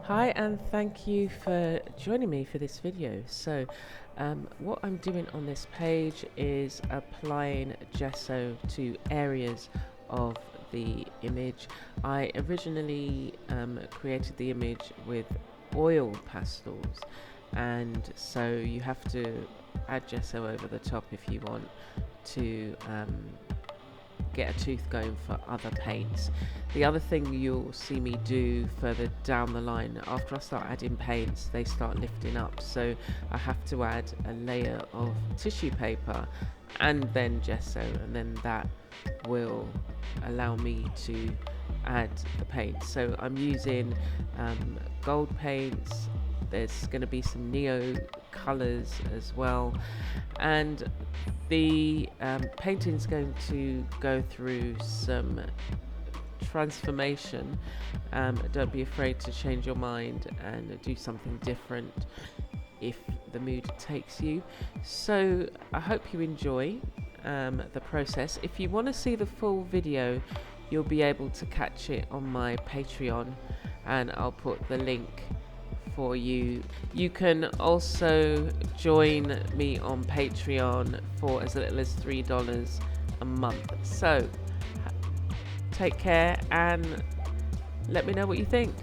Hi, and thank you for joining me for this video. What I'm doing on this page is applying gesso to areas of the image. I originally created the image with oil pastels, and so you have to add gesso over the top if you want to get a tooth going for other paints. The other thing you'll see me do further down the line, after I start adding paints, they start lifting up, so I have to add a layer of tissue paper and then gesso, and then that will allow me to add the paint. So I'm using gold paints. There's going to be some neo colors as well, and the painting is going to go through some transformation. Don't be afraid to change your mind and do something different if the mood takes you. So I hope you enjoy the process. If you want to see the full video, you'll be able to catch it on my Patreon, and I'll put the link for you. You can also join me on Patreon for as little as $3 a month. So take care and let me know what you think.